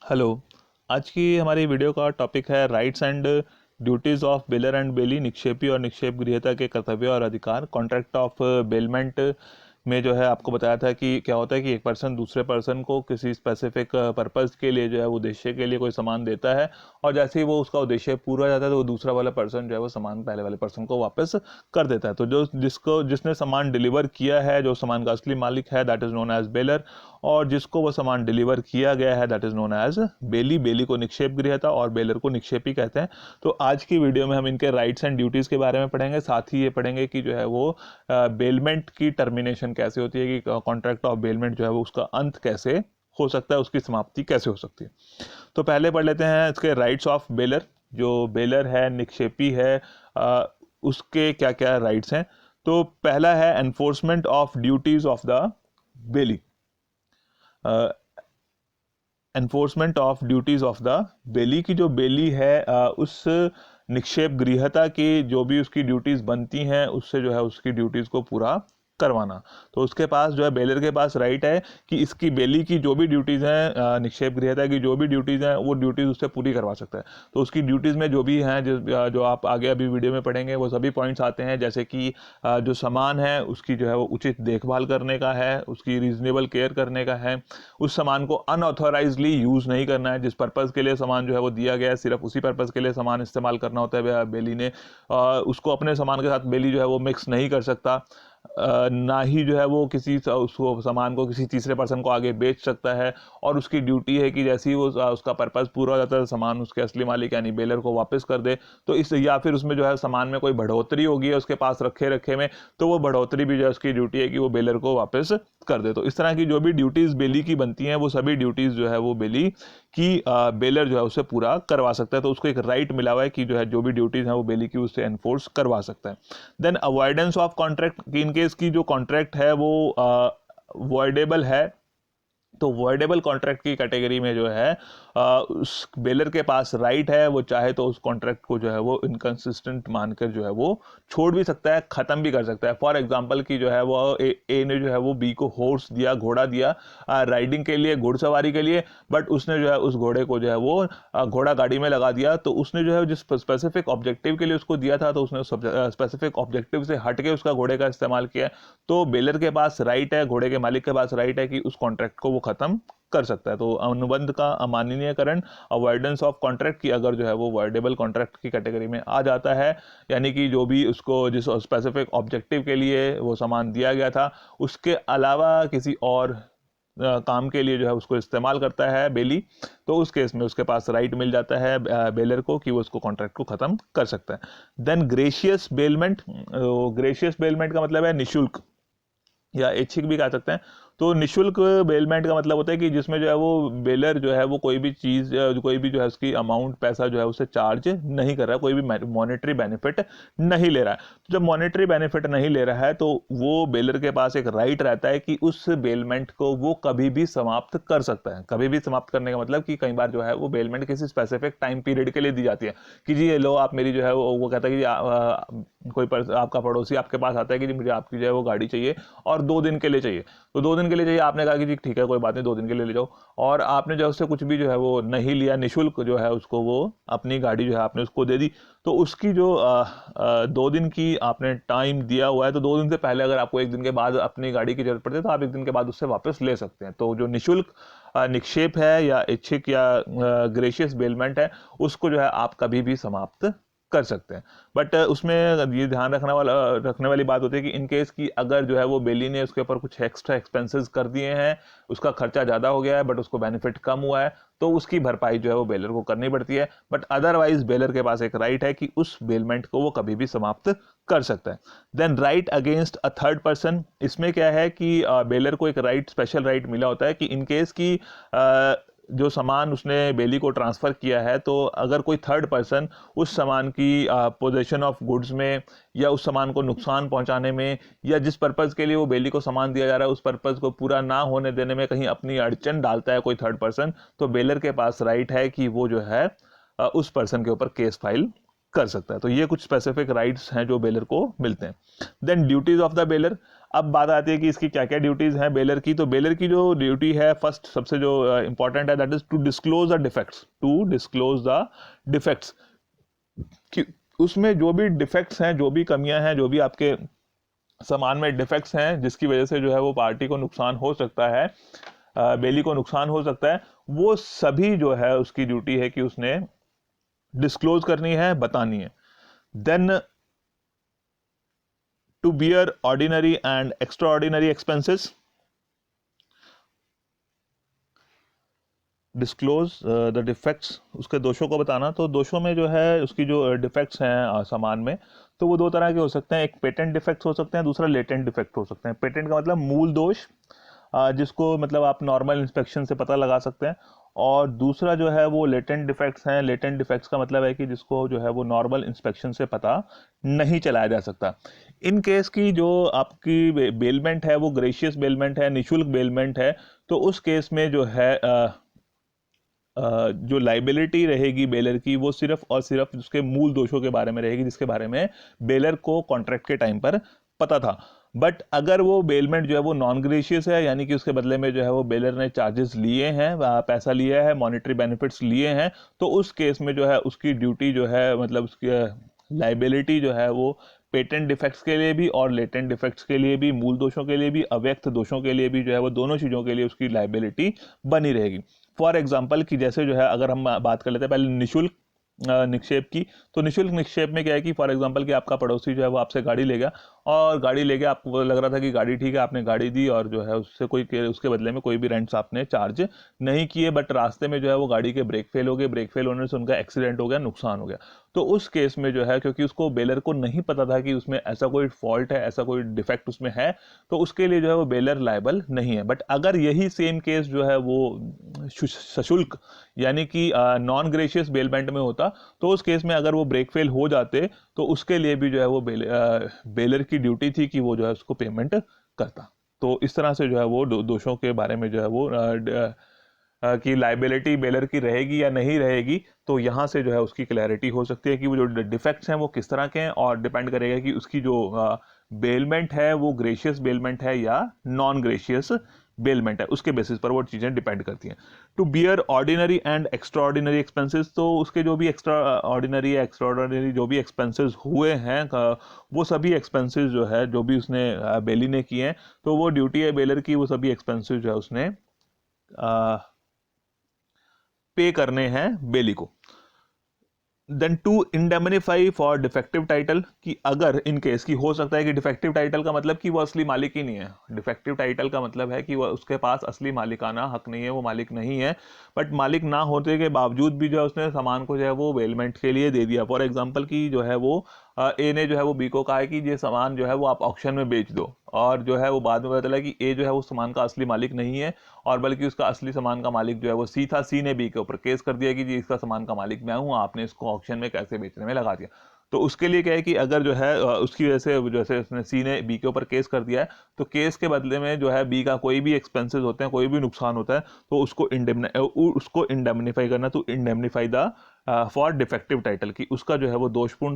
Hello. आज की हमारी वीडियो का टॉपिक है rights and duties of bailor and bailee, निक्षेपी और निक्षेप गृहता के कर्तव्य और अधिकार। कॉन्ट्रैक्ट ऑफ बेलमेंट में जो है आपको बताया था कि क्या होता है कि एक पर्सन दूसरे पर्सन को किसी स्पेसिफिक पर्पस के लिए जो है वो उद्देश्य के लिए कोई सामान देता है, और जैसे ही वो उसका उद्देश्य पूरा हो जाता है तो वो दूसरा वाला पर्सन जो है वो सामान पहले वाले पर्सन को वापस कर देता है। तो जो जिसने सामान डिलीवर किया है, जो सामान का असली मालिक है, that is known as bailor, और जिसको वो सामान डिलीवर किया गया है that is known as bailee. Bailee को निक्षेप गृहता और बेलर को निक्षेपी कहते हैं। तो आज की वीडियो में हम इनके राइट्स एंड ड्यूटीज के बारे में पढ़ेंगे, साथ ही ये पढ़ेंगे कि जो है वो बेलमेंट की टर्मिनेशन कैसे होती है, कि कॉन्ट्रैक्ट ऑफ बेलमेंट जो है वो उसका अंत कैसे हो सकता है, उसकी समाप्ति कैसे हो सकती है। तो पहले पढ़ लेते हैं इसके राइट्स ऑफ बेलर। जो बेलर है, निक्षेपी है, उसके क्या क्या राइट्स हैं। तो पहला है enforcement of duties of the belly. Enforcement of duties of the belly, की जो बेली है उस निक्षेप गृहता की जो भी उसकी ड्यूटीज बनती हैं उससे जो है उसकी ड्यूटीज को पूरा करवाना। तो उसके पास जो है बेलर के पास राइट है कि इसकी बेली की जो भी ड्यूटीज हैं, निक्षेप गृहता की जो भी ड्यूटीज हैं, वो ड्यूटीज उससे पूरी करवा सकता है। तो उसकी ड्यूटीज में जो भी हैं, जो आप आगे अभी वीडियो में पढ़ेंगे, वो सभी पॉइंट्स आते हैं। जैसे कि जो सामान है उसकी जो है वो उचित देखभाल करने का है, उसकी रीजनेबल केयर करने का है, उस सामान को अनऑथोराइजली यूज नहीं करना है। जिस पर्पज के लिए सामान जो है वो दिया गया है सिर्फ उसी पर्पज के लिए सामान इस्तेमाल करना होता है बेली ने। उसको अपने सामान के साथ बेली जो है वो मिक्स नहीं कर सकता। ना ही जो है वो किसी उसको सामान को किसी तीसरे पर्सन को आगे बेच सकता है। और उसकी ड्यूटी है कि जैसे ही वो उसका पर्पस पूरा हो जाता है, सामान उसके असली मालिक यानी बेलर को वापस कर दे। तो इस या फिर उसमें जो है सामान में कोई बढ़ोतरी होगी है उसके पास रखे रखे में, तो वो बढ़ोतरी भी जो है उसकी ड्यूटी है कि वो बेलर को वापस कर दे। तो इस तरह की जो भी ड्यूटीज बेली की बनती हैं वो सभी ड्यूटीज जो है वो बेली की बेलर जो है उसे पूरा करवा सकता है। तो उसको एक राइट मिला हुआ है कि जो है जो भी ड्यूटीज हैं वो बेली की उससे एनफोर्स करवा सकता है। Then avoidance of contract, in case की जो कॉन्ट्रैक्ट है वो वॉइडेबल है, तो वॉइडेबल कॉन्ट्रैक्ट की कैटेगरी में जो है उस बेलर के पास राइट है, वो चाहे तो उस कॉन्ट्रैक्ट को जो है वो इनकंसिस्टेंट मानकर जो है वो छोड़ भी सकता है, खत्म भी कर सकता है। फॉर एग्जांपल की जो है वो ए ने जो है वो बी को हॉर्स दिया, घोड़ा दिया राइडिंग के लिए, घुड़सवारी के लिए, बट उसने जो है उस घोड़े को जो है वो घोड़ा गाड़ी में लगा दिया। तो उसने जो है जिस स्पेसिफिक ऑब्जेक्टिव के लिए उसको दिया था, तो उसने स्पेसिफिक ऑब्जेक्टिव से हट के उसका घोड़े का इस्तेमाल किया। तो बेलर के पास राइट है, घोड़े के मालिक के पास राइट है कि उस कॉन्ट्रैक्ट को वो खत्म कर सकता है। तो अनुबंध का अमाननीयकरण, अवॉइडेंस ऑफ कॉन्ट्रैक्ट की अगर जो है वो वॉइडेबल कॉन्ट्रैक्ट की कैटेगरी में आ जाता है, यानी कि जो भी उसको जिस स्पेसिफिक ऑब्जेक्टिव के लिए वो सामान दिया गया था उसके अलावा किसी और काम के लिए जो है उसको इस्तेमाल करता है बेली, तो उस केस में उसके पास राइट मिल जाता है बेलर को कि वो उसको कॉन्ट्रैक्ट को खत्म कर सकता है। Then gratuitous bailment. Gratuitous bailment का मतलब है निशुल्क या ऐच्छिक भी कह सकते हैं। तो निशुल्क बेलमेंट का मतलब होता है कि जिसमें जो है वो बेलर जो है वो कोई भी चीज़, कोई भी जो है उसकी अमाउंट पैसा जो है उसे चार्ज नहीं कर रहा है, कोई भी मॉनेटरी बेनिफिट नहीं ले रहा है। तो जब मॉनेटरी बेनिफिट नहीं ले रहा है तो वो बेलर के पास एक राइट रहता है कि उस बेलमेंट को वो कभी भी समाप्त कर सकता है। कभी भी समाप्त करने का मतलब कि कई बार जो है वो बेलमेंट किसी स्पेसिफिक टाइम पीरियड के लिए दी जाती है कि जी ये लो आप मेरी जो है वो कहता है कि कोई आपका पड़ोसी आपके पास आता है कि जी मुझे आपकी जो है वो गाड़ी चाहिए और 2 दिन के लिए चाहिए। तो 2 दिन के लिए चाहिए, आपने कहा कि जी ठीक है कोई बात नहीं 2 दिन के लिए ले जाओ, और आपने जो उससे कुछ भी जो है वो नहीं लिया, निशुल्क जो है उसको वो अपनी गाड़ी जो है आपने उसको दे दी। तो उसकी जो 2 दिन की आपने टाइम दिया हुआ है, तो 2 दिन से पहले अगर आपको 1 दिन के बाद अपनी गाड़ी की जरूरत पड़ती है तो आप 1 दिन के बाद उससे वापस ले सकते हैं। तो जो निशुल्क निक्षेप है या ऐच्छिक या ग्रेशियस बेलमेंट है उसको जो है आप कभी भी समाप्त कर सकते हैं। बट उसमें ये ध्यान रखने वाली बात होती है कि इन केस की अगर जो है वो बेली ने उसके ऊपर कुछ एक्स्ट्रा एक्सपेंसेस कर दिए हैं, उसका खर्चा ज़्यादा हो गया है बट उसको बेनिफिट कम हुआ है, तो उसकी भरपाई जो है वो बेलर को करनी पड़ती है। बट अदरवाइज बेलर के पास एक राइट है कि उस बेलमेंट को वो कभी भी समाप्त कर सकता है। Then right against a third person. इसमें क्या है कि बेलर को एक राइट, स्पेशल राइट मिला होता है कि इन केस की जो सामान उसने बेली को ट्रांसफ़र किया है, तो अगर कोई थर्ड पर्सन उस सामान की पोजेशन ऑफ गुड्स में या उस सामान को नुकसान पहुंचाने में या जिस पर्पज़ के लिए वो बेली को सामान दिया जा रहा है उस पर्पज़ को पूरा ना होने देने में कहीं अपनी अड़चन डालता है कोई थर्ड पर्सन, तो बेलर के पास राइट है कि वो जो है उस पर्सन के ऊपर केस फाइल कर सकता है। तो ये कुछ स्पेसिफिक राइट्स हैं जो बेलर को मिलते हैं। Then duties of the bailor. अब बात आती है कि इसकी क्या क्या ड्यूटीज़ हैं बेलर की। तो बेलर की जो ड्यूटी है फर्स्ट सबसे जो इंपॉर्टेंट है, that is to disclose the defects, to disclose the defects, कि उसमें जो भी डिफेक्ट्स हैं, जो भी कमियां हैं, जो भी आपके सामान में डिफेक्ट्स हैं जिसकी वजह से जो है वो पार्टी को नुकसान हो सकता है, बेली को नुकसान हो सकता है, वो सभी जो है उसकी ड्यूटी है कि उसने डिस्क्लोज करनी है, बतानी है। Then to bear ordinary and extraordinary expenses, disclose the defects, उसके दोषों को बताना। तो दोषों में जो है उसकी जो डिफेक्ट्स हैं सामान में, तो वो दो तरह के हो सकते हैं, एक पेटेंट डिफेक्ट्स हो सकते हैं, दूसरा लेटेंट डिफेक्ट हो सकते हैं। पेटेंट का मतलब मूल दोष, जिसको मतलब आप नॉर्मल इंस्पेक्शन से पता लगा सकते हैं, और दूसरा जो है वो लेटेंट डिफेक्ट्स हैं। लेटेंट डिफेक्ट्स का मतलब है कि जिसको जो है वो नॉर्मल इंस्पेक्शन से पता नहीं चलाया जा सकता। इन केस की जो आपकी बेलमेंट है वो ग्रेशियस बेलमेंट है, निशुल्क बेलमेंट है, तो उस केस में जो है जो लाइबिलिटी रहेगी बेलर की वो सिर्फ और सिर्फ उसके मूल दोषों के बारे में रहेगी, जिसके बारे में बेलर को कॉन्ट्रैक्ट के टाइम पर पता था। बट अगर वो बेलमेंट जो है वो नॉन ग्रेशियस है, यानी कि उसके बदले में जो है वो बेलर ने चार्जेस लिए हैं, पैसा लिया है, मॉनेटरी बेनिफिट्स लिए हैं, तो उस केस में जो है उसकी ड्यूटी जो है, मतलब उसकी लाइबिलिटी जो है वो पेटेंट डिफेक्ट्स के लिए भी और लेटेंट डिफेक्ट्स के लिए भी, मूल दोषों के लिए भी, अव्यक्त दोषों के लिए भी जो है वो दोनों चीज़ों के लिए उसकी लाइबिलिटी बनी रहेगी। फॉर एग्जाम्पल कि जैसे जो है अगर हम बात कर लेते हैं पहले निशुल्क निक्षेप की, तो निशुल्क निक्षेप में क्या है कि फॉर एग्जांपल कि आपका पड़ोसी जो है वो आपसे गाड़ी ले गया, और गाड़ी ले गया, आपको लग रहा था कि गाड़ी ठीक है, आपने गाड़ी दी और जो है उससे उसके बदले में कोई भी रेंट्स आपने चार्ज नहीं किए, बट रास्ते में जो है वो गाड़ी के ब्रेक फेल हो गए, ब्रेक फेल होने से उनका एक्सीडेंट हो गया, नुकसान हो गया। तो उस केस में जो है, क्योंकि उसको बेलर को नहीं पता था कि उसमें ऐसा कोई फॉल्ट है, ऐसा कोई डिफेक्ट उसमें है, तो उसके लिए जो है वो बेलर लायबल नहीं है। बट अगर यही सेम केस जो है वो सशुल्क यानी कि नॉन ग्रेशियस बेलमेंट में होता, तो उस केस में अगर वो ब्रेक फेल हो जाते तो उसके लिए भी जो है वो बेलर की ड्यूटी थी कि वो जो है उसको पेमेंट करता। तो इस तरह से जो है वो दोषों के बारे में जो है वो कि लाइबिलिटी बेलर की रहेगी या नहीं रहेगी, तो यहाँ से जो है उसकी क्लैरिटी हो सकती है कि वो जो डिफेक्ट्स हैं वो किस तरह के हैं, और डिपेंड करेगा कि उसकी जो बेलमेंट है वो ग्रेशियस बेलमेंट है या नॉन ग्रेशियस बेलमेंट है, उसके बेसिस पर वो चीज़ें डिपेंड करती हैं। To bear ordinary and extraordinary expenses, तो उसके जो भी एक्स्ट्रा ऑर्डिनरी या एक्स्ट्रा ऑर्डिनरी जो भी एक्सपेंसेस हुए हैं, वो सभी एक्सपेंसेस जो है जो भी उसने बेली ने किए हैं, तो वो ड्यूटी है बेलर की, वो सभी एक्सपेंसेस जो है उसने पे करने हैं बेली को। Then to indemnify for defective title, कि अगर इन केस की हो सकता है कि डिफेक्टिव टाइटल का मतलब कि वो असली मालिक ही नहीं है, डिफेक्टिव टाइटल का मतलब है कि वो उसके पास असली मालिकाना हक नहीं है, वो मालिक नहीं है, बट मालिक ना होते के बावजूद भी जो है उसने सामान को जो है वो बेलमेंट के लिए दे दिया। फॉर एग्जाम्पल कि जो है वो ए ने जो है वो बी को कहा है कि ये सामान जो है वो आप ऑक्शन में बेच दो, और जो है वो बाद में पता चला कि ए जो है वो सामान का असली मालिक नहीं है, और बल्कि उसका असली सामान का मालिक जो है वो सी था। सी ने बी के ऊपर केस कर दिया कि जी इसका सामान का मालिक मैं हूँ, आपने इसको ऑक्शन में कैसे बेचने में लगा दिया। तो उसके लिए क्या है कि अगर जो है उसकी वजह से जैसे उसने सी ने बी के ऊपर केस कर दिया है, तो केस के बदले में जो है बी का कोई भी एक्सपेंसेस होते हैं, कोई भी नुकसान होता है, तो उसको इंडेमनीफाई करना, तो indemnify the for defective title, की उसका जो है वो दोषपूर्ण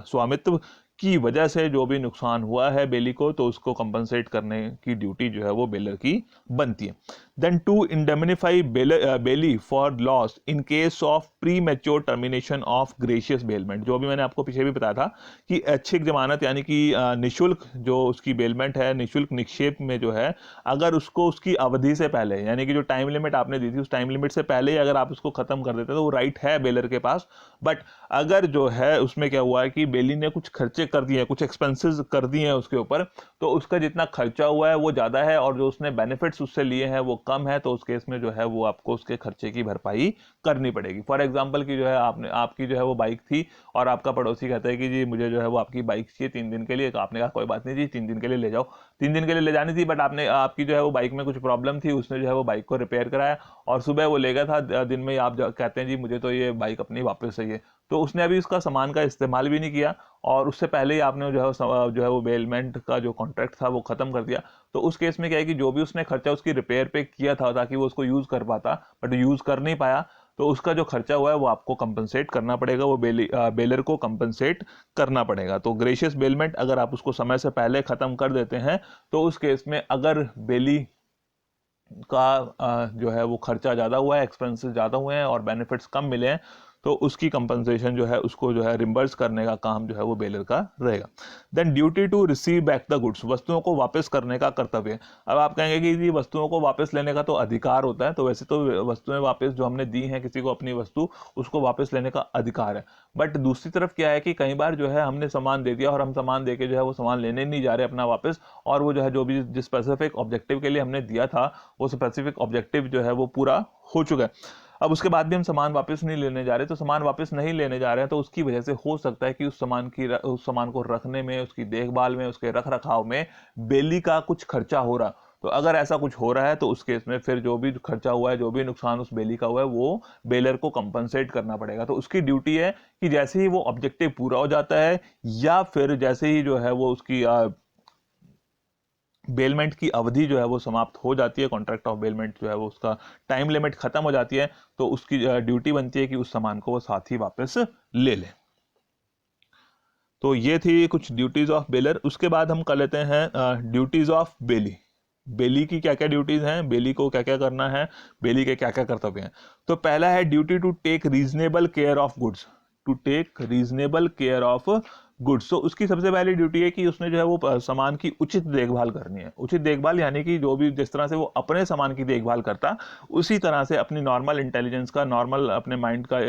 स्वामित्व की वजह से जो भी नुकसान हुआ है बेली को, तो उसको कंपनसेट करने की ड्यूटी जो है वो बेलर की बनती है। Then to indemnify bailee for loss in case of premature termination of gratuitous bailment, जो भी मैंने आपको पीछे भी बताया था कि ऐच्छिक जमानत यानी कि निशुल्क जो उसकी बेलमेंट है, निशुल्क निक्षेप में जो है, अगर उसको उसकी अवधि से पहले, यानी कि जो टाइम लिमिट आपने दी थी उस टाइम लिमिट से पहले ही अगर आप उसको खत्म कर देते तो वो राइट है बेलर के पास। बट अगर जो है उसमें क्या हुआ है कि बेली ने कुछ खर्चे कर दिए, कुछ एक्सपेंसेस कर दिए हैं उसके ऊपर, तो उसका जितना खर्चा हुआ है वो ज़्यादा है और जो उसने बेनिफिट्स उससे लिए हैं वो कम है, तो उस केस में जो है वो आपको उसके खर्चे की भरपाई करनी पड़ेगी। फॉर एग्जाम्पल की जो है आपकी जो है वो बाइक थी, और आपका पड़ोसी कहता है कि जी मुझे जो है वो आपकी बाइक चाहिए 3 दिन के लिए, तो आपने कहा कोई बात नहीं जी 3 दिन के लिए ले जाओ। 3 दिन के लिए ले जानी थी, बट आपकी जो है वो बाइक में कुछ प्रॉब्लम थी, उसने जो है वो बाइक को रिपेयर कराया, और सुबह वो ले गया था, दिन में आप कहते हैं जी मुझे तो ये बाइक अपनी वापस चाहिए, तो उसने अभी उसका सामान का इस्तेमाल भी नहीं किया, और उससे पहले ही आपने जो है वो बेलमेंट का जो कॉन्ट्रैक्ट था वो खत्म कर दिया। तो उस केस में क्या है कि जो भी उसने खर्चा उसकी रिपेयर पे किया था ताकि वो उसको यूज कर पाता, बट यूज कर नहीं पाया, तो उसका जो खर्चा हुआ है वो आपको कंपनसेट करना पड़ेगा, वो बेलर को कंपनसेट करना पड़ेगा। तो ग्रेशियस बेलमेंट अगर आप उसको समय से पहले ख़त्म कर देते हैं तो उस केस में अगर बेली का जो है वो खर्चा ज़्यादा हुआ है, एक्सपेंसेस ज़्यादा हुए हैं और बेनिफिट्स कम मिले हैं, तो उसकी कंपनसेशन जो है उसको जो है रिम्बर्स करने का काम जो है वो बेलर का रहेगा। Then duty to receive back the goods, वस्तुओं को वापस करने का कर्तव्य। अब आप कहेंगे कि जी वस्तुओं को वापस लेने का तो अधिकार होता है, तो वैसे तो वस्तुएं वापस जो हमने दी हैं किसी को अपनी वस्तु, उसको वापस लेने का अधिकार है। बट दूसरी तरफ क्या है कि कई बार जो है हमने सामान दे दिया और हम सामान दे के जो है वो सामान लेने नहीं जा रहे अपना वापस, और वो जो है जो भी जिस स्पेसिफिक ऑब्जेक्टिव के लिए हमने दिया था वो स्पेसिफिक ऑब्जेक्टिव जो है वो पूरा हो चुका है। अब उसके बाद भी हम सामान वापस नहीं लेने जा रहे, तो सामान वापस नहीं लेने जा रहे हैं तो उसकी वजह से हो सकता है कि उस सामान को रखने में, उसकी देखभाल में, उसके रख रखाव में बेली का कुछ खर्चा हो रहा। तो अगर ऐसा कुछ हो रहा है तो उस केस में फिर जो भी खर्चा हुआ है, जो भी नुकसान उस बेली का हुआ है, वो बेलर को कंपनसेट करना पड़ेगा। तो उसकी ड्यूटी है कि जैसे ही वो ऑब्जेक्टिव पूरा हो जाता है या फिर जैसे ही जो है वो उसकी बेलमेंट की अवधि जो है वो समाप्त हो जाती है, कॉन्ट्रैक्ट ऑफ बेलमेंट जो है वो उसका टाइम लिमिट खत्म हो जाती है, तो उसकी ड्यूटी बनती है कि उस सामान को वो साथ ही वापस ले ले। तो ये थी कुछ ड्यूटीज ऑफ बेलर। उसके बाद हम कर लेते हैं ड्यूटीज ऑफ बेली। बेली की क्या क्या ड्यूटीज हैं, बेली को क्या क्या करना है, बेली के क्या क्या कर्तव्य हैं। तो पहला है duty to take reasonable care of goods, to take reasonable care of goods. तो उसकी सबसे पहली ड्यूटी है कि उसने जो है वो सामान की उचित देखभाल करनी है। उचित देखभाल यानी कि जो भी जिस तरह से वो अपने सामान की देखभाल करता, उसी तरह से अपनी नॉर्मल इंटेलिजेंस का, नॉर्मल अपने माइंड का,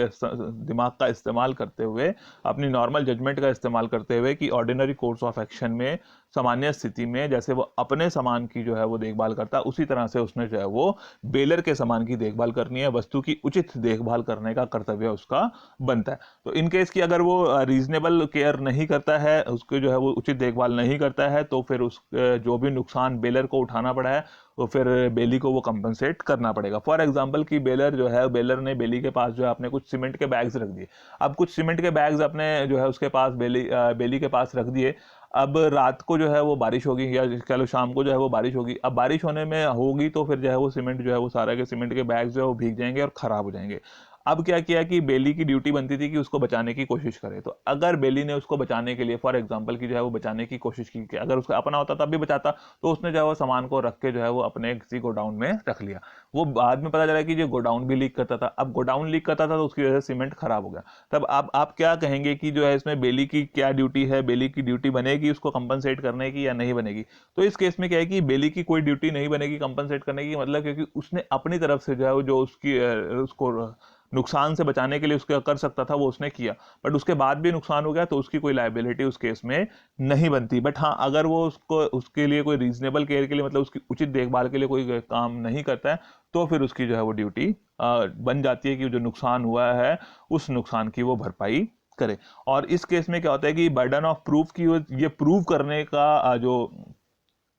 दिमाग का इस्तेमाल करते हुए, अपनी नॉर्मल जजमेंट का इस्तेमाल करते हुए कि ऑर्डिनरी कोर्स ऑफ एक्शन में, सामान्य स्थिति में जैसे वो अपने सामान की जो है वो देखभाल करता, उसी तरह से उसने जो है वो बेलर के सामान की देखभाल करनी है। वस्तु की उचित देखभाल करने का कर्तव्य उसका बनता है। तो इन केस की अगर वो रीजनेबल केयर नहीं करता है, उसको जो है वो उचित देखभाल नहीं करता है, तो फिर उस जो भी नुकसान बेलर को उठाना पड़ा है तो फिर बेली को वो कंपनसेट करना पड़ेगा। फॉर एग्जांपल कि बेलर जो है, बेलर ने बेली के पास जो है अपने कुछ सीमेंट के बैग्स रख दिए। अब कुछ सीमेंट के बैग्स अपने जो है उसके पास बेली के पास रख दिए। अब रात को जो है वो बारिश होगी, या कह लो शाम को जो है वो बारिश होगी। अब बारिश होने में होगी तो फिर जो है वो सीमेंट जो है वो सारा के सीमेंट के बैग्स जो है वो भीग जाएंगे और खराब हो जाएंगे। अब क्या किया कि बेली की ड्यूटी बनती थी कि उसको बचाने की कोशिश करे। तो अगर बेली ने उसको बचाने के लिए, फॉर एग्जांपल की जो है वो बचाने की कोशिश की, कि अगर उसका अपना होता तब भी बचाता, तो उसने जो है वो सामान को रख के जो है वो अपने किसी गोडाउन में रख लिया। वो बाद में पता चला कि जो गोडाउन भी लीक करता था। अब गोडाउन लीक करता था तो उसकी वजह से सीमेंट खराब हो गया। तब अब आप क्या कहेंगे कि जो है इसमें बेली की क्या ड्यूटी है, बेली की ड्यूटी बनेगी उसको कंपनसेट करने की या नहीं बनेगी? तो इस केस में क्या है कि बेली की कोई ड्यूटी नहीं बनेगी कंपनसेट करने की, मतलब क्योंकि उसने अपनी तरफ से जो है जो उसकी उसको नुकसान से बचाने के लिए उसका कर सकता था वो उसने किया, बट उसके बाद भी नुकसान हो गया तो उसकी कोई लायबिलिटी उस केस में नहीं बनती। बट हाँ, अगर वो उसको उसके लिए कोई रीजनेबल केयर के लिए, मतलब उसकी उचित देखभाल के लिए कोई काम नहीं करता है, तो फिर उसकी जो है वो ड्यूटी बन जाती है कि जो नुकसान हुआ है उस नुकसान की वो भरपाई करे। और इस केस में क्या होता है कि बर्डन ऑफ प्रूफ की ये प्रूव करने का जो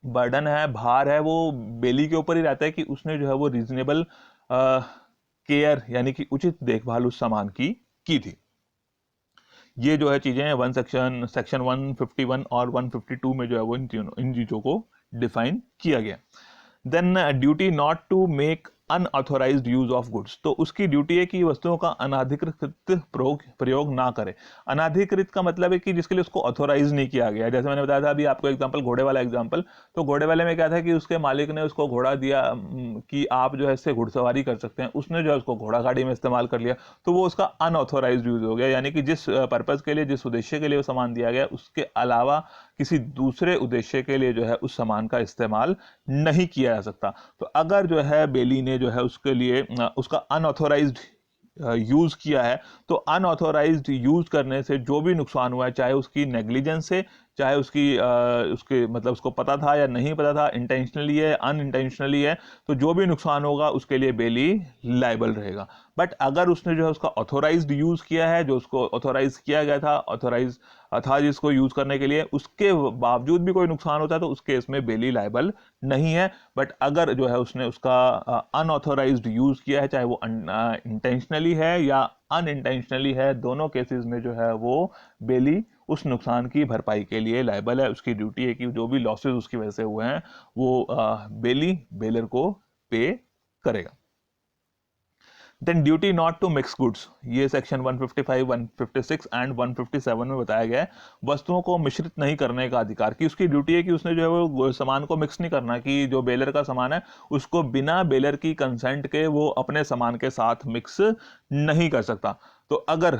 बर्डन है, भार है, वो बेली के ऊपर ही रहता है कि उसने जो है वो रीजनेबल केयर यानी कि उचित देखभाल उस सामान की थी। ये जो है चीजें वन सेक्शन 151 और 152 में जो है वो इन चीजों को डिफाइन किया गया। Then duty not to make unauthorised use of goods. तो उसकी ड्यूटी है कि वस्तुओं का अनाधिकृत प्रयोग ना करे। अनाधिकृत का मतलब है कि जिसके लिए उसको ऑथोराइज नहीं किया गया। जैसे मैंने बताया था अभी आपको एग्जांपल, घोड़े वाला एग्जांपल, तो घोड़े वाले में क्या था कि उसके मालिक ने उसको घोड़ा दिया कि आप जो है इससे घुड़सवारी कर सकते हैं, उसने जो है उसको घोड़ा गाड़ी में इस्तेमाल कर लिया, तो वो उसका अनऑथोराइज्ड यूज हो गया। यानी कि जिस पर्पज के लिए, जिस उद्देश्य के लिए वो सामान दिया गया, उसके अलावा किसी दूसरे उद्देश्य के लिए जो है उस सामान का इस्तेमाल नहीं किया जा सकता। तो अगर जो है बेली ने जो है उसके लिए उसका अनऑथोराइज्ड यूज किया है, तो अनऑथोराइज्ड यूज करने से जो भी नुकसान हुआ है, चाहे उसकी नेग्लिजेंस से, चाहे उसके मतलब उसको पता था या नहीं पता था, इंटेंशनली है अनइंटेंशनली है, तो जो भी नुकसान होगा उसके लिए बेली लायबल रहेगा। बट अगर उसने जो है उसका ऑथोराइज्ड यूज किया है, जो उसको ऑथोराइज किया गया था, ऑथोराइज था जिसको यूज करने के लिए, उसके बावजूद भी कोई नुकसान होता है तो उस केस में बेली लायबल नहीं है। बट अगर जो है उसने उसका अनऑथोराइज्ड यूज किया है, चाहे वो इंटेंशनली है या अनइंटेंशनली है, दोनों केसेस में जो है वो बेली उस नुकसान की भरपाई के लिए लायबल है। उसकी ड्यूटी है कि जो भी लॉसेस उसकी वजह से हुए हैं वो बेली बेलर को पे करेगा। Then duty not to mix goods, ये सेक्शन 155, 156 एंड 157 में बताया गया है। वस्तुओं को मिश्रित नहीं करने का अधिकार, कि उसकी ड्यूटी है कि उसने जो है वो सामान को मिक्स नहीं करना, कि जो बेलर का सामान है उसको बिना बेलर की कंसेंट के वो अपने सामान के साथ मिक्स नहीं कर सकता। तो अगर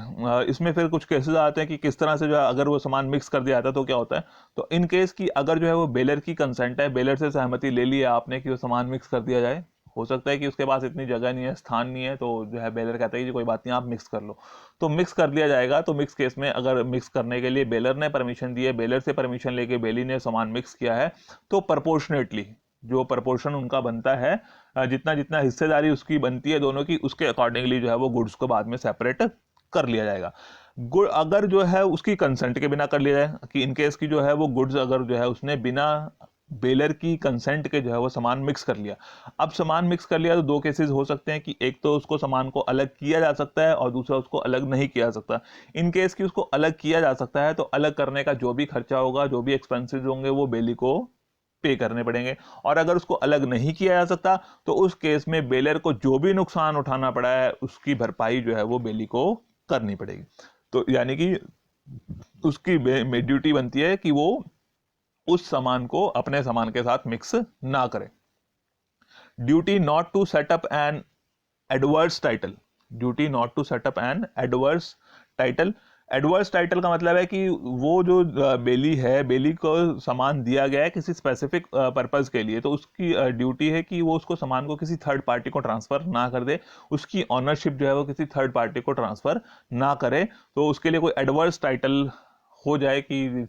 इसमें फिर कुछ केसेस आते हैं कि किस तरह से जो है अगर वो सामान मिक्स कर दिया जाता है तो क्या होता है। तो इन केस की अगर जो है वो बेलर की कंसेंट है, बेलर से सहमति ले लिया आपने कि वो सामान मिक्स कर दिया जाए, हो सकता है कि उसके पास इतनी जगह नहीं है, स्थान नहीं है, तो जो है बेलर कहता है कि कोई बात नहीं आप मिक्स कर लो, तो मिक्स कर लिया जाएगा। तो मिक्स केस में अगर मिक्स करने के लिए बेलर ने परमिशन दी है, बेलर से परमिशन लेके बेली ने सामान मिक्स किया है, तो प्रपोर्शनेटली जो प्रपोर्शन उनका बनता है, जितना जितना हिस्सेदारी उसकी बनती है दोनों की, उसके अकॉर्डिंगली जो है वो गुड्स को बाद में सेपरेट कर लिया जाएगा। गुड अगर जो है उसकी कंसेंट के बिना कर लिया जाए, कि इनकेस की जो है वो गुड्स अगर जो है उसने बिना बेलर की कंसेंट के जो है वो सामान मिक्स कर लिया। अब सामान मिक्स कर लिया तो दो केसेस हो सकते हैं, कि एक तो उसको सामान को अलग किया जा सकता है और दूसरा उसको अलग नहीं किया जा सकता। इन केस की उसको अलग किया जा सकता है तो अलग करने का जो भी खर्चा होगा, जो भी एक्सपेंसेस होंगे, वो बेली को पे करने पड़ेंगे। और अगर उसको अलग नहीं किया जा सकता तो उस केस में बेलर को जो भी नुकसान उठाना पड़ा है उसकी भरपाई जो है वो बेली को करनी पड़ेगी। तो यानी कि उसकी ड्यूटी बनती है कि वो उस सामान को अपने सामान के साथ मिक्स ना करे। Duty not to set up an adverse title, duty not to set up an adverse title. Adverse title का मतलब है कि वो जो बेली है, बेली को सामान दिया गया है किसी स्पेसिफिक पर्पस के लिए, तो उसकी ड्यूटी है कि वो उसको सामान को किसी थर्ड पार्टी को ट्रांसफर ना कर दे, उसकी ऑनरशिप जो है वो किसी थर्ड पार्टी को ट्रांसफर ना करे। तो उसके लिए कोई एडवर्स टाइटल हो जाए कि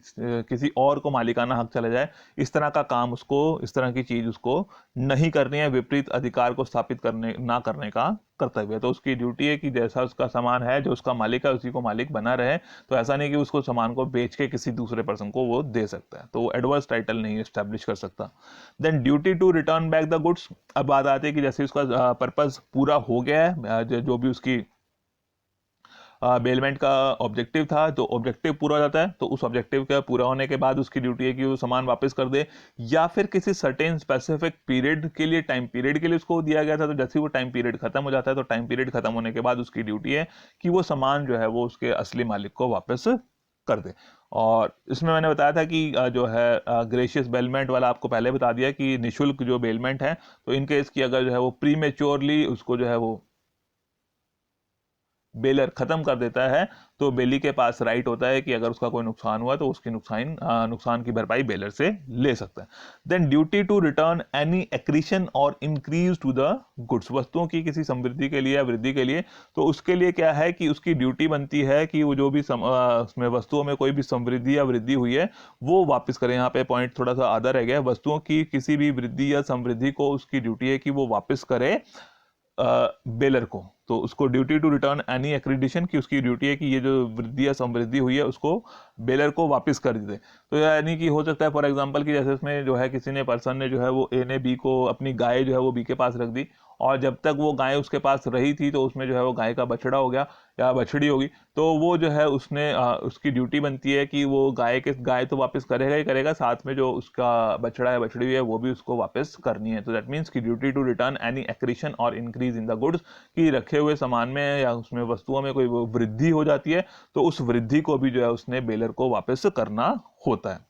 किसी और को मालिकाना हक चला जाए, इस तरह का काम उसको, इस तरह की चीज उसको नहीं करनी है। विपरीत अधिकार को स्थापित करने ना करने का कर्तव्य है। तो उसकी ड्यूटी है कि जैसा उसका सामान है, जो उसका मालिक है उसी को मालिक बना रहे। तो ऐसा नहीं कि उसको सामान को बेच के किसी दूसरे पर्सन को वो दे सकता है, तो वो एडवर्स टाइटल नहीं एस्टेब्लिश कर सकता। Then duty to return back the goods. अब बात आती है कि जैसे उसका पर्पस पूरा हो गया है, जो भी उसकी बेलमेंट का ऑब्जेक्टिव था, तो ऑब्जेक्टिव पूरा हो जाता है तो उस ऑब्जेक्टिव के पूरा होने के बाद उसकी ड्यूटी है कि वो सामान वापस कर दे, या फिर किसी सर्टेन स्पेसिफिक पीरियड के लिए, टाइम पीरियड के लिए उसको दिया गया था, तो जैसे ही वो टाइम पीरियड खत्म हो जाता है तो टाइम पीरियड खत्म होने के बाद उसकी ड्यूटी है कि वो सामान जो है वो उसके असली मालिक को वापस कर दे। और इसमें मैंने बताया था कि जो है ग्रेशियस बेलमेंट वाला आपको पहले बता दिया कि निशुल्क जो बेलमेंट है, तो इन केस की अगर जो है वो प्रीमेच्योरली उसको जो है वो बेलर खत्म कर देता है, तो बेली के पास राइट होता है कि अगर उसका कोई नुकसान हुआ तो उसकी नुकसान की भरपाई बेलर से ले सकता है। Then duty to return any accretion और इंक्रीज टू द गुड्स, वस्तुओं की किसी समृद्धि के लिए या वृद्धि के लिए, तो उसके लिए क्या है कि उसकी ड्यूटी बनती है कि वो जो भी उसमें वस्तुओं में कोई भी समृद्धि या वृद्धि हुई है वो वापस करें। यहाँ पे पॉइंट थोड़ा सा आधा रह गया, वस्तुओं की किसी भी वृद्धि या समृद्धि को उसकी ड्यूटी है कि वो वापस करे बेलर को। तो उसको ड्यूटी टू रिटर्न एनी एक्रीडिशन, की उसकी ड्यूटी है कि ये जो वृद्धि या समृद्धि हुई है उसको बेलर को वापस कर दे। तो यानी कि हो सकता है फॉर एग्जांपल कि जैसे इसमें जो है किसी ने पर्सन ने जो है वो ए ने बी को, अपनी गाय जो है वो बी के पास रख दी, और जब तक वो गाय उसके पास रही थी तो उसमें जो है वो गाय का बछड़ा हो गया या बछड़ी होगी, तो वो जो है उसने उसकी ड्यूटी बनती है कि वो गाय तो वापस करेगा ही करेगा, साथ में जो उसका बछड़ा है बछड़ी है वो भी उसको वापस करनी है। तो दैट मीन्स की duty to return any accretion और इंक्रीज इन द गुड्स, कि रखे हुए सामान में या उसमें वस्तुओं में कोई वृद्धि हो जाती है तो उस वृद्धि को भी जो है उसने बेलर को वापस करना होता है।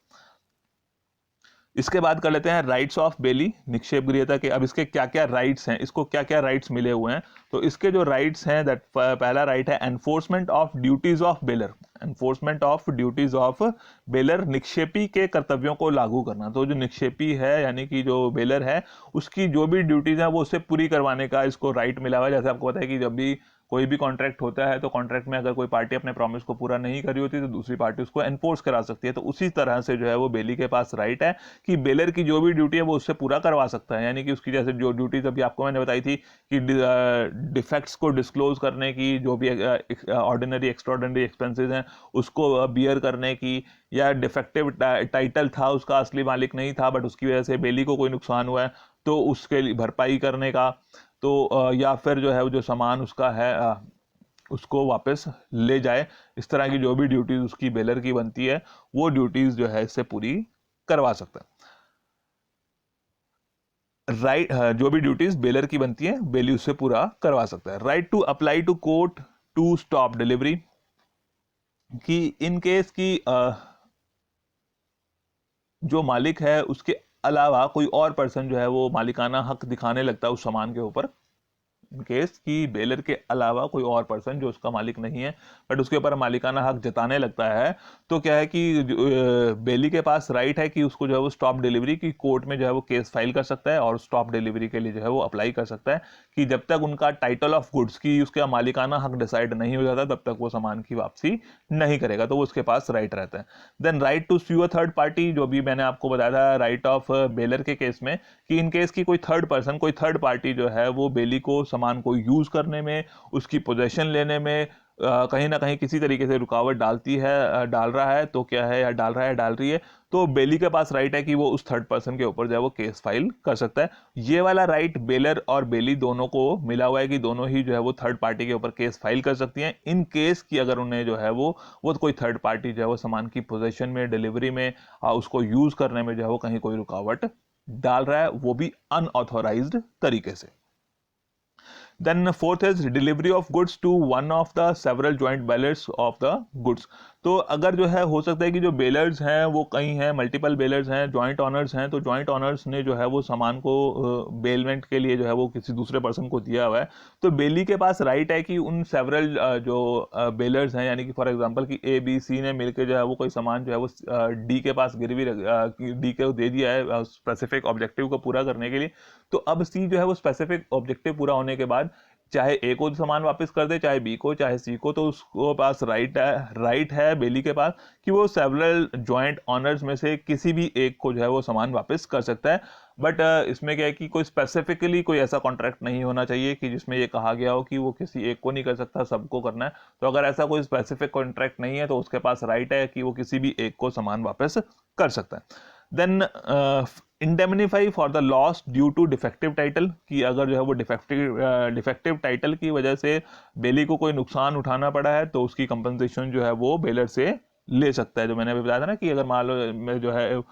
इसके बाद कर लेते हैं राइट्स ऑफ बेली, निक्षेप गृहता के। अब इसके क्या क्या राइट्स हैं, इसको क्या क्या राइट्स मिले हुए हैं। तो इसके जो राइट्स हैं, दैट पहला राइट है enforcement of duties of bailor, enforcement of duties of bailor, निक्षेपी के कर्तव्यों को लागू करना। तो जो निक्षेपी है यानी कि जो बेलर है उसकी जो भी ड्यूटीज है वो उससे पूरी करवाने का इसको राइट मिला हुआ है। जैसे आपको पता है कि जब भी कोई भी कॉन्ट्रैक्ट होता है तो कॉन्ट्रैक्ट में अगर कोई पार्टी अपने प्रॉमिस को पूरा नहीं करी होती तो दूसरी पार्टी उसको एनफोर्स करा सकती है। तो उसी तरह से जो है वो बेली के पास राइट है कि बेलर की जो भी ड्यूटी है वो उससे पूरा करवा सकता है। यानी कि उसकी जैसे जो ड्यूटीज अभी आपको मैंने बताई थी कि डिफेक्ट्स को डिस्क्लोज करने की, जो भी ऑर्डिनरी एक्स्ट्राऑर्डिनरी एक्सपेंसेस हैं उसको बियर करने की, या डिफेक्टिव टाइटल था उसका असली मालिक नहीं था बट उसकी वजह से बेली को कोई नुकसान हुआ है तो उसके लिए भरपाई करने का, तो या फिर जो है वो जो सामान उसका है उसको वापस ले जाए, इस तरह की जो भी ड्यूटीज उसकी बेलर की बनती है वो ड्यूटीज जो है इससे पूरी करवा सकता है। राइट, जो भी ड्यूटीज बेलर की बनती है बेली उससे पूरा करवा सकता है। Right to apply to court to stop delivery, कि इन केस की जो मालिक है उसके अलावा कोई और पर्सन जो है वो मालिकाना हक दिखाने लगता है उस सामान के ऊपर, केस कि बेलर के अलावा कोई और पर्सन जो उसका मालिक नहीं है बट उसके ऊपर मालिकाना हक जताने लगता है, तो क्या है कि बेली के पास राइट है कि उसको जो है वो स्टॉप डिलीवरी की कोर्ट में जो है वो केस फाइल कर सकता है और स्टॉप डिलीवरी के लिए जो है वो अप्लाई कर सकता है कि जब तक उनका टाइटल ऑफ गुड्स की उसका मालिकाना हक डिसाइड नहीं हो जाता तब तक वो सामान की वापसी नहीं करेगा, तो वो उसके पास राइट रहता है। Then right to sue a third party, जो भी मैंने आपको बताया था राइट ऑफ बेलर के केस में, कि इन केस की कोई थर्ड पर्सन, कोई थर्ड पार्टी जो है वो बेली को सामान को यूज करने में, उसकी पोजेशन लेने में कहीं ना कहीं किसी तरीके से रुकावट डालती है, डाल रहा है तो क्या है, या डाल रहा है डाल रही है, तो बेली के पास राइट है कि वो उस थर्ड पर्सन के ऊपर जो है वो केस फाइल कर सकता है। ये वाला राइट बेलर और बेली दोनों को मिला हुआ है कि दोनों ही जो है वो थर्ड पार्टी के ऊपर केस फाइल कर सकती हैं इन केस कि अगर उन्हें जो है वो कोई थर्ड पार्टी जो है वो सामान की पोजेशन में, डिलीवरी में, उसको यूज करने में जो है वो कहीं कोई रुकावट डाल रहा है, वो भी अनऑथोराइज्ड तरीके से। Then fourth is delivery of goods to one of the several joint bearers of the goods। तो अगर जो है हो सकता है कि जो बेलर्स हैं वो कई हैं, मल्टीपल बेलर्स हैं, जॉइंट ऑनर्स हैं, तो जॉइंट ऑनर्स ने जो है वो सामान को बेलमेंट के लिए जो है वो किसी दूसरे पर्सन को दिया हुआ है, तो बेली के पास राइट है कि उन सेवरल जो बेलर्स हैं, यानी कि फॉर एग्जांपल कि ए बी सी ने मिलकर जो है वो कोई सामान जो है वो डी के पास गिरवी डी को दे दिया है स्पेसिफिक ऑब्जेक्टिव को पूरा करने के लिए, तो अब सी जो है वो स्पेसिफिक ऑब्जेक्टिव पूरा होने के बाद चाहे ए को सामान वापस कर दे, चाहे बी को, चाहे सी को, तो उसको पास राइट है बेली के पास कि वो सेवरल जॉइंट ऑनर्स में से किसी भी एक को जो है वो सामान वापस कर सकता है। बट इसमें क्या है कि कोई स्पेसिफिकली कोई ऐसा कॉन्ट्रैक्ट नहीं होना चाहिए कि जिसमें ये कहा गया हो कि वो किसी एक को नहीं कर सकता, सबको करना है। तो अगर ऐसा कोई स्पेसिफिक कॉन्ट्रैक्ट नहीं है तो उसके पास राइट है कि वो किसी भी एक को सामान वापस कर सकता है। Then indemnify for the loss due to defective title, कि अगर जो है वो डिफेक्टिव टाइटल की वजह से बेली को कोई नुकसान उठाना पड़ा है तो उसकी कंपनसेशन जो है वो बेलर से ले सकता है। जो मैंने अभी बताया था ना कि अगर मान लो मैं जो है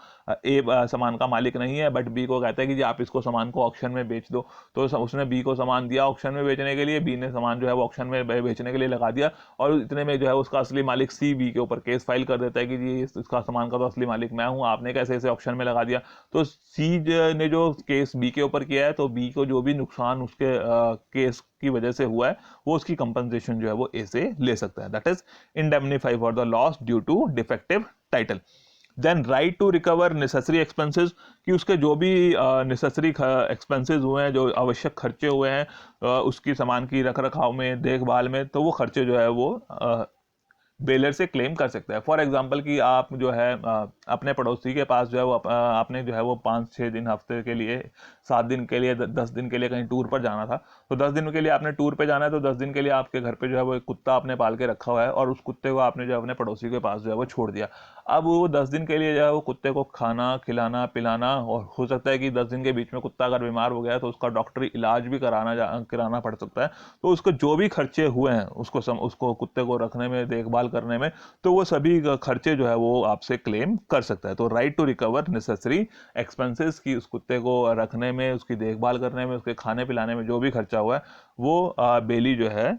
ए सामान का मालिक नहीं है बट बी को कहता है कि जी आप इसको सामान को ऑक्शन में बेच दो, तो उसने बी को सामान दिया ऑक्शन में बेचने के लिए, बी ने सामान जो है वो ऑक्शन में बेचने के लिए लगा दिया, और इतने में जो है उसका असली मालिक सी बी के ऊपर केस फाइल कर देता है कि जी इसका सामान का तो असली मालिक मैं हूँ, आपने कैसे इसे ऑक्शन में लगा दिया। तो सी ने जो केस बी के ऊपर किया है तो बी को जो भी नुकसान उसके केस की वजह से हुआ है वो उसकी कंपनसेशन जो है वो ए से ले सकता है। That is indemnify for the loss due to defective title. Then right to recover necessary expenses, कि उसके जो भी नेसेसरी एक्सपेंसेस हुए हैं, जो आवश्यक खर्चे हुए हैं उसकी सामान की रख रखाव में, देखभाल में, तो वो खर्चे जो है वो बेलर से क्लेम कर सकता है। फॉर एग्जांपल कि आप जो है अपने पड़ोसी के पास जो है वो आपने जो है वो 5-6 दिन, हफ्ते के लिए, 7 दिन के लिए, 10 दिन के लिए कहीं टूर पर जाना था, तो 10 दिन के लिए आपने टूर पे जाना है, तो 10 दिन के लिए आपके घर पे जो है वो एक कुत्ता आपने पाल के रखा हुआ है और उस कुत्ते को आपने जो है अपने पड़ोसी के पास जो है वो छोड़ दिया। अब वो 10 दिन के लिए जो है वो कुत्ते को खाना खिलाना पिलाना, और हो सकता है कि 10 दिन के बीच में कुत्ता अगर बीमार हो गया तो उसका डॉक्टरी इलाज भी कराना पड़ सकता है, तो उसको जो भी खर्चे हुए हैं उसको कुत्ते को रखने में, देखभाल करने में, तो वो सभी खर्चे जो है वो आपसे क्लेम कर सकता है। तो right to recover necessary expenses, की उस कुत्ते को रखने में, उसकी देखभाल करने में, उसके खाने पिलाने में जो भी खर्चा हुआ है वो बेली जो है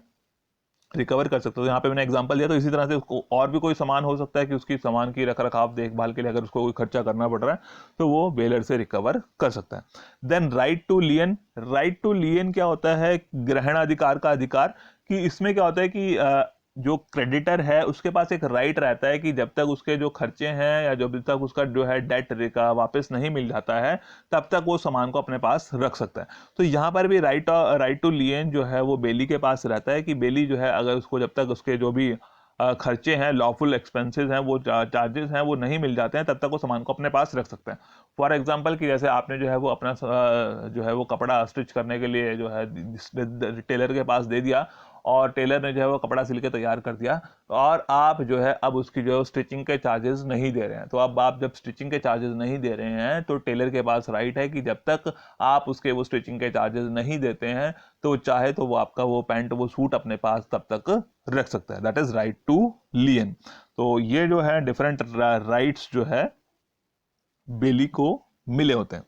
रिकवर कर सकते हो। यहाँ पे मैंने एग्जांपल दिया, तो इसी तरह से उसको और भी कोई सामान हो सकता है कि उसकी सामान की रख रखाव देखभाल के लिए अगर उसको कोई खर्चा करना पड़ रहा है तो वो बेलर से रिकवर कर सकता है। Then right to lien, right to lien क्या होता है, ग्रहण अधिकार का अधिकार, कि इसमें क्या होता है कि जो क्रेडिटर है उसके पास एक राइट रहता है कि जब तक उसके जो खर्चे हैं या जब तक उसका जो है डेट वापस नहीं मिल जाता है तब तक वो सामान को अपने पास रख सकता है। तो यहाँ पर भी राइट टू लियन जो है वो बेली के पास रहता है कि बेली जो है अगर उसको जब तक उसके जो भी खर्चे हैं, लॉफुल एक्सपेंसेस हैं, वो चार्जेस हैं वो नहीं मिल जाते हैं तब तक वो सामान को अपने पास रख सकते हैं। फॉर एग्जांपल कि जैसे आपने जो है वो अपना जो है वो कपड़ा स्टिच करने के लिए जो है टेलर के पास दे दिया और टेलर ने जो है वो कपड़ा सिल के तैयार कर दिया, और आप जो है अब उसकी जो स्टिचिंग के चार्जेस नहीं दे रहे हैं, तो अब आप जब स्टिचिंग के चार्जेस नहीं दे रहे हैं तो टेलर के पास राइट है कि जब तक आप उसके वो स्टिचिंग के चार्जेस नहीं देते हैं तो चाहे तो वो आपका वो पैंट वो सूट अपने पास तब तक रख सकता है। That is right to lien. तो ये जो है डिफरेंट राइट्स जो है बेली को मिले होते हैं।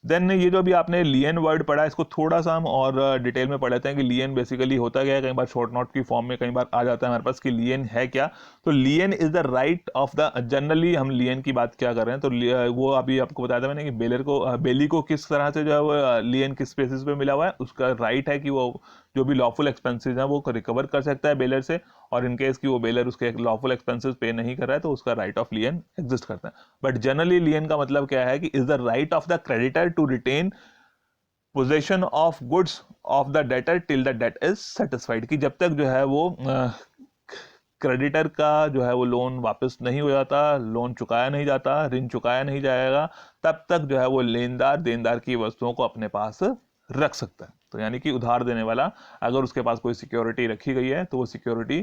देन ये जो भी आपने लियन वर्ड पढ़ा है, इसको थोड़ा सा हम और डिटेल में पढ़ लेते हैं कि लियन बेसिकली होता क्या है। कई बार शॉर्ट नोट की फॉर्म में कई बार आ जाता है हमारे पास कि लियन है क्या। तो lien is the right of the, generally हम लियन की बात क्या कर रहे हैं, तो वो अभी आपको बताया था मैंने कि बेली को किस तरह से जो है वो लियन किस बेसिस पे मिला हुआ है, उसका राइट है कि वो जो भी लॉफुल एक्सपेंसेस हैं वो रिकवर कर सकता है बेलर से, और इन केस कि वो बेलर उसके लॉफुल एक्सपेंसेस पे नहीं कर रहा है तो उसका राइट ऑफ लियन एग्जिस्ट करता है। बट जनरली लियन का मतलब क्या है कि is the right of the creditor to retain possession of goods of the debtor till the debt is satisfied, कि जब तक जो है वो क्रेडिटर का जो है वो लोन वापस नहीं हो जाता, लोन चुकाया नहीं जाता, ऋण चुकाया नहीं जाएगा, तब तक जो है वो लेनदार देनदार की वस्तुओं को अपने पास रख सकता है। तो यानी कि उधार देने वाला अगर उसके पास कोई सिक्योरिटी रखी गई है तो वो सिक्योरिटी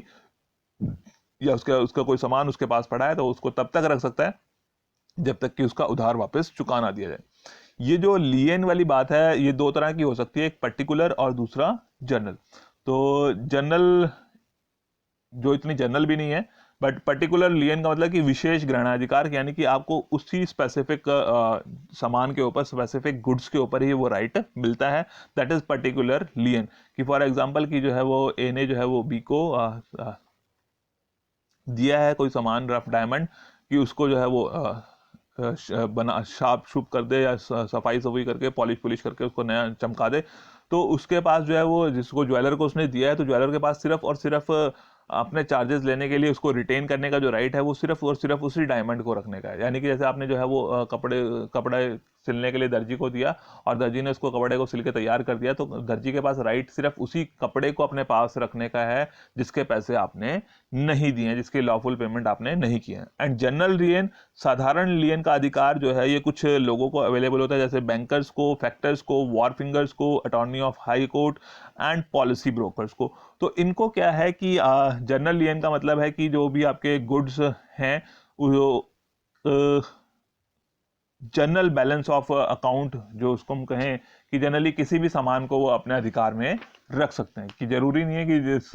या उसका उसका कोई सामान उसके पास पड़ा है तो उसको तब तक रख सकता है जब तक कि उसका उधार वापस चुका ना दिया जाए। ये जो लियन वाली बात है ये दो तरह की हो सकती है, एक पर्टिकुलर और दूसरा जनरल। तो जनरल जो इतनी जनरल भी नहीं है, बट पर्टिकुलर लियन का मतलब कि विशेष ग्रहणाधिकार, यानी कि आपको उसी स्पेसिफिक सामान के ऊपर, स्पेसिफिक गुड्स के ऊपर ही वो राइट मिलता है, दैट इज पर्टिकुलर लियन। कि फॉर एग्जांपल कि जो है वो ए ने जो है वो बी को दिया है कोई सामान, रफ डायमंड, कि उसको जो है वो बना शार्प शूप कर दे या सफाई सफाई करके पॉलिश पुलिश करके उसको नया चमका दे, तो उसके पास जो है वो जिसको ज्वेलर को उसने दिया है तो ज्वेलर के पास सिर्फ और सिर्फ अपने चार्जेस लेने के लिए उसको रिटेन करने का जो राइट है वो सिर्फ और सिर्फ उसी डायमंड को रखने का है। यानी कि जैसे आपने जो है वो कपड़े सिलने के लिए दर्जी को दिया और दर्जी ने उसको कपड़े को सिल के तैयार कर दिया, तो दर्जी के पास राइट सिर्फ उसी कपड़े को अपने पास रखने का है जिसके पैसे आपने नहीं दिए, जिसके लॉफुल पेमेंट आपने नहीं किए। एंड जनरल लियन, साधारण लियन का अधिकार जो है ये कुछ लोगों को अवेलेबल होता है, जैसे बैंकर्स को, फैक्टर्स को, वॉर फिंगर्स को, attorney of high court and policy brokers को। तो इनको क्या है कि जनरल लियन का मतलब है कि जो भी आपके गुड्स हैं वो जनरल बैलेंस ऑफ अकाउंट जो उसको हम कहें कि जनरली किसी भी सामान को वो अपने अधिकार में रख सकते हैं, कि जरूरी नहीं है कि जिस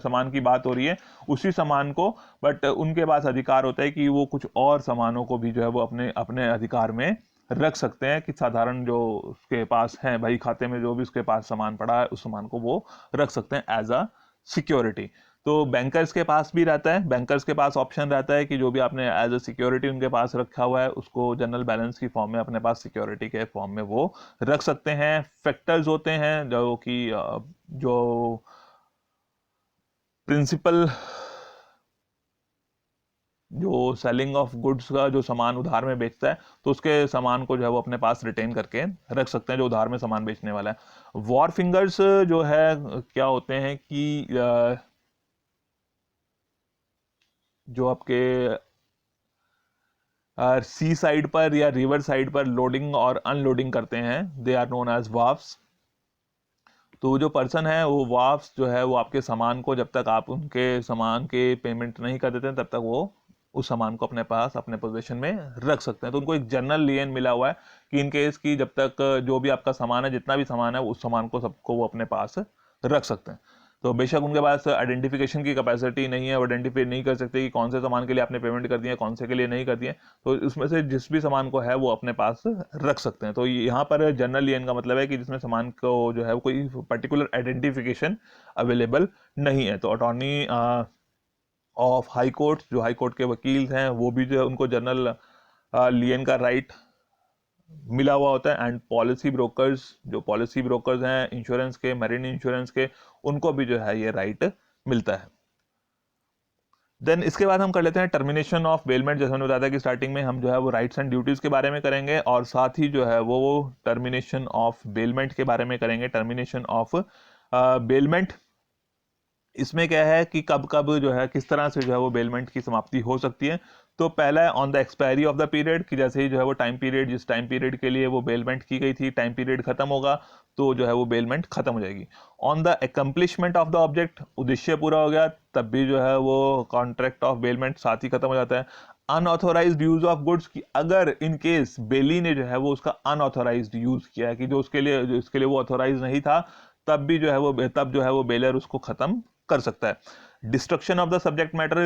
सामान की बात हो रही है उसी सामान को, बट उनके पास अधिकार होता है कि वो कुछ और सामानों को भी जो है वो अपने अपने अधिकार में रख सकते हैं, कि साधारण जो उसके पास है भाई खाते में जो भी उसके पास सामान पड़ा है उस सामान को वो रख सकते हैं एज अ सिक्योरिटी। तो बैंकर्स के पास भी रहता है, बैंकर्स के पास ऑप्शन रहता है कि जो भी आपने एज अ सिक्योरिटी उनके पास रखा हुआ है उसको जनरल बैलेंस की फॉर्म में अपने पास सिक्योरिटी के फॉर्म में वो रख सकते हैं। फैक्टर्स होते हैं जो कि जो प्रिंसिपल जो सेलिंग ऑफ गुड्स का जो सामान उधार में बेचता है तो उसके सामान को जो है वो अपने पास रिटेन करके रख सकते हैं जो उधार में सामान बेचने वाला है। वॉर फिंगर्स जो है क्या होते हैं कि जो आपके सी साइड पर या रिवर साइड पर लोडिंग और अनलोडिंग करते हैं, दे आर नोन एज वाफ्स। तो जो पर्सन है वो वाफ्स जो है वो आपके सामान को जब तक आप उनके सामान के पेमेंट नहीं कर देते हैं तब तक वो उस सामान को अपने पास अपने पोजीशन में रख सकते हैं। तो उनको एक जनरल लियन मिला हुआ है कि इन केस की जब तक जो भी आपका सामान है, जितना भी सामान है, उस सामान को सबको वो अपने पास रख सकते हैं। तो बेशक उनके पास आइडेंटिफिकेशन की कैपेसिटी नहीं है, वो आइडेंटिफाई नहीं कर सकते कि कौन से सामान के लिए आपने पेमेंट कर दिया, कौन से के लिए नहीं कर दिए, तो उसमें से जिस भी सामान को है वो अपने पास रख सकते हैं। तो यहाँ पर जनरल लियन का मतलब है कि जिसमें सामान को जो है कोई पर्टिकुलर आइडेंटिफिकेशन अवेलेबल नहीं है। तो अटॉर्नी ऑफ हाई कोर्ट, जो हाई कोर्ट के वकील हैं, वो भी जो है उनको जनरल लियन का राइट मिला हुआ होता है। एंड पॉलिसी ब्रोकर्स, जो पॉलिसी ब्रोकर्स हैं इंश्योरेंस के, मरीन इंश्योरेंस के, उनको भी जो है ये राइट मिलता है। देन इसके बाद हम कर लेते हैं टर्मिनेशन ऑफ बेलमेंट। जैसे मैंने बताया था कि स्टार्टिंग में हम जो है वो राइट्स एंड ड्यूटीज के बारे में करेंगे और साथ ही जो है वो टर्मिनेशन ऑफ बेलमेंट के बारे में करेंगे। टर्मिनेशन ऑफ बेलमेंट, इसमें क्या है कि कब कब जो है किस तरह से जो है वो बेलमेंट की समाप्ति हो सकती है। तो पहला है on the expiry of the period, कि जैसे ही जो है वो टाइम पीरियड, जिस टाइम पीरियड के लिए वो बेलमेंट की गई थी, टाइम पीरियड खत्म होगा तो जो है वो बेलमेंट खत्म हो जाएगी। On the accomplishment of the object, उद्देश्य पूरा हो गया तब भी जो है वो कॉन्ट्रैक्ट ऑफ बेलमेंट साथ ही खत्म हो जाता है। अनऑथोराइज्ड यूज ऑफ गुड्स, की अगर इन केस बेली ने जो है वो उसका अनऑथोराइज्ड यूज किया है कि जो उसके लिए वो ऑथोराइज नहीं था, तब भी जो है वो बेलर उसको खत्म कर सकता है। Destruction of the subject matter,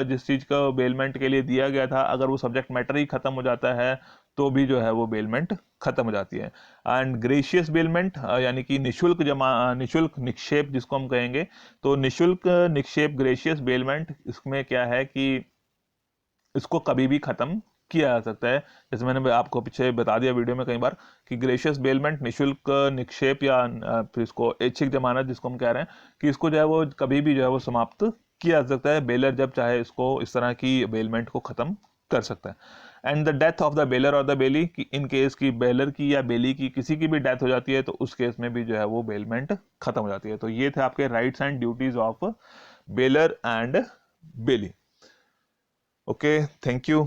जिस चीज का बेलमेंट के लिए दिया गया था, अगर वो सब्जेक्ट मैटर ही खत्म हो जाता है तो भी जो है वो बेलमेंट खत्म हो जाती है। एंड ग्रेशियस बेलमेंट यानी कि निशुल्क निक्षेप जिसको हम कहेंगे, तो निशुल्क निक्षेप ग्रेशियस बेलमेंट, इसमें क्या है कि इसको कभी भी खत्म किया जा सकता है। जैसे मैंने आपको पीछे बता दिया वीडियो में कई बार कि ग्रेशियस बेलमेंट निशुल्क निक्षेप या फिर इसको ऐच्छिक जमानत जिसको हम कह रहे हैं, कि इसको जो है वो कभी भी जो है वो समाप्त किया जा सकता है। बेलर जब चाहे इसको इस तरह की बेलमेंट को खत्म कर सकता है। And the death of the baler और द बेली, कि इन केस की बेलर की या बेली की किसी की भी डेथ हो जाती है तो उस केस में भी जो है वो बेलमेंट खत्म हो जाती है। तो ये थे आपके rights and duties of bailor and bailee. Okay, thank you.